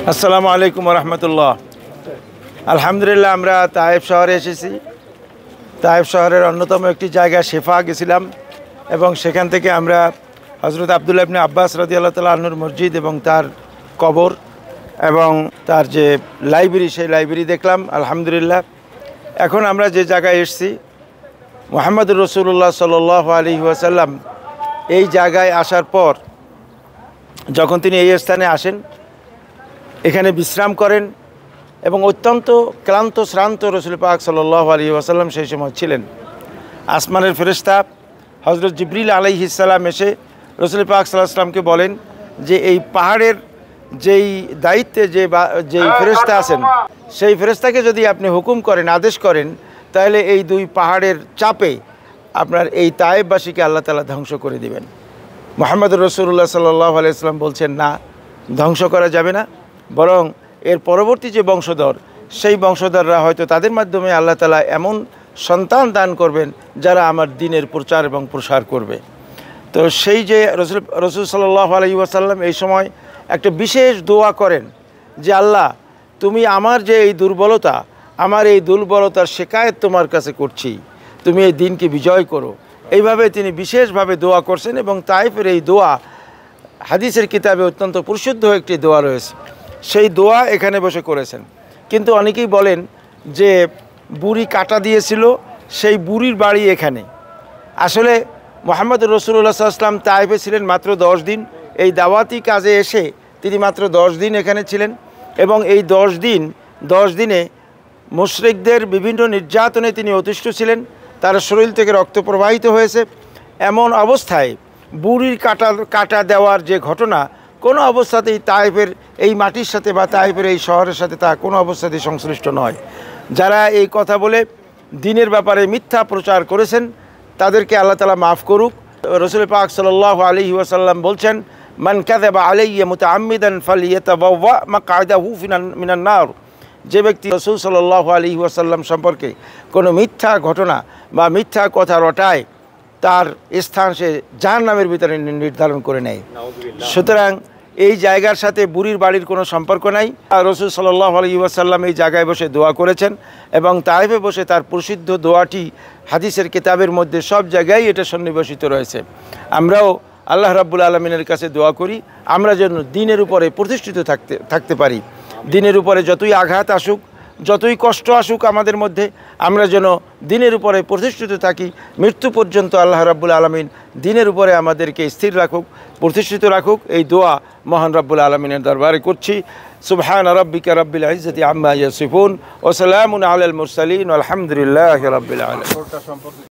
আসসালামু আলাইকুম রহমতুল্লাহ। আলহামদুলিল্লাহ, আমরা তায়েফ শহরে এসেছি। তায়েফ শহরের অন্যতম একটি জায়গা শেফা গেছিলাম এবং সেখান থেকে আমরা হজরত আবদুল্লাহ ইবনে আব্বাস রাদিয়াল্লাহু তাআলা আনহুর মসজিদ এবং তার কবর এবং তার যে লাইব্রেরি, সেই লাইব্রেরি দেখলাম। আলহামদুলিল্লাহ, এখন আমরা যে জায়গায় এসেছি, মুহাম্মদুর রাসূলুল্লাহ সাল্লাল্লাহু আলাইহি ওয়াসাল্লাম এই জায়গায় আসার পর যখন তিনি এই স্থানে আসেন, এখানে বিশ্রাম করেন এবং অত্যন্ত ক্লান্ত শ্রান্ত রসুল পাক সাল্লাল্লাহু আলাইহি ওয়াসাল্লাম সেই সময় ছিলেন। আসমানের ফেরেশতা হজরত জিবরিল আলাইহিস সালাম এসে রসুল পাক সাল্লাল্লাহু আলাইহি ওয়াসাল্লামকে বলেন যে এই পাহাড়ের যেই দায়িত্বে যেই ফেরেশতা আছেন, সেই ফেরেশতাকে যদি আপনি হুকুম করেন, আদেশ করেন, তাহলে এই দুই পাহাড়ের চাপে আপনার এই তায়েফবাসীকে আল্লাহ তাআলা ধ্বংস করে দিবেন। মুহাম্মদুর রাসূলুল্লাহ সাল্লাল্লাহু আলাইহি ওয়াসাল্লাম বলছেন, না, ধ্বংস করা যাবে না, বরং এর পরবর্তী যে বংশধর, সেই বংশধররা হয়তো তাদের মাধ্যমে আল্লাহ তাআলা এমন সন্তান দান করবেন যারা আমার দ্বীনের প্রচার এবং প্রসার করবে। তো সেই যে রসুল সাল্লাল্লাহু আলাইহি ওয়াসাল্লাম এই সময় একটা বিশেষ দোয়া করেন যে আল্লাহ, তুমি আমার যে এই দুর্বলতা, আমার এই দুর্বলতার শিকায়ত তোমার কাছে করছি, তুমি এই দিনকে বিজয় করো। এইভাবে তিনি বিশেষভাবে দোয়া করছেন এবং তায়েফের এই দোয়া হাদিসের কিতাবে অত্যন্ত পরিশুদ্ধ একটি দোয়া রয়েছে, সেই দোয়া এখানে বসে করেছেন। কিন্তু অনেকেই বলেন যে বুড়ি কাটা দিয়েছিল, সেই বুড়ির বাড়ি এখানে। আসলে মুহাম্মদুর রাসূলুল্লাহ সাল্লাল্লাহু আলাইহি ওয়াসাল্লাম তায়েফে ছিলেন মাত্র 10 দিন। এই দাওয়াতি কাজে এসে তিনি মাত্র 10 দিন এখানে ছিলেন এবং এই 10 দিনে মুশরিকদের বিভিন্ন নির্যাতনে তিনি অতিষ্ঠ ছিলেন। তার শরীর থেকে রক্ত প্রবাহিত হয়েছে। এমন অবস্থায় বুড়ির কাটা দেওয়ার যে ঘটনা, কোনো অবস্থাতেই তায়েফের এই মাটির সাথে বা তায়েফের এই শহরের সাথে তা কোনো অবস্থাতেই সংশ্লিষ্ট নয়। যারা এই কথা বলে দ্বীনের ব্যাপারে মিথ্যা প্রচার করেছেন, তাদেরকে আল্লাহ তাআলা মাফ করুক। রাসূল পাক সাল্লাল্লাহু আলাইহি ওয়াসাল্লাম বলছেন, মান কাযাবা আলাইয়া মুতাআম্মিদান ফালইয়াতাবাওয়া মাকআদাহু মিনান নার। যে ব্যক্তি রাসূল সাল্লাল্লাহু আলাইহি ওয়াসাল্লাম সম্পর্কে কোনো মিথ্যা ঘটনা বা মিথ্যা কথা রটায়, তার স্থান সে জাহান্নামের ভিতরে নির্ধারণ করে নেয়। সুতরাং এই জায়গার সাথে বুড়ির বাড়ির কোনো সম্পর্ক নাই। রাসূল সাল্লাল্লাহু আলাইহি ওয়াসাল্লাম এই জায়গায় বসে দোয়া করেছেন এবং তায়েফে বসে তার প্রসিদ্ধ দোয়াটি হাদিসের কিতাবের মধ্যে সব জায়গায় এটা সন্নিবেশিত রয়েছে। আমরাও আল্লাহ রাব্বুল আলামিনের কাছে দোয়া করি আমরা যেন দ্বীনের উপরে প্রতিষ্ঠিত থাকতে পারি। দ্বীনের উপরে যতই আঘাত আসুক, যতই কষ্ট আসুক আমাদের মধ্যে, আমরা যেন দ্বীনের উপরে প্রতিষ্ঠিত থাকি। মৃত্যু পর্যন্ত আল্লাহ রাব্বুল আলামিন দ্বীনের উপরে আমাদেরকে স্থির রাখুক, প্রতিষ্ঠিত রাখুক, এই দোয়া মহান রাব্বুল আলামিনের দরবারে করছি। সুবহানা রাব্বিকা রাব্বিল ইজ্জাতি আম্মা ইয়াসিফুন ওয়া সালামুন আলাল মুরসালিন ওয়া আলহামদুলিল্লাহি রাব্বিল আলামিন।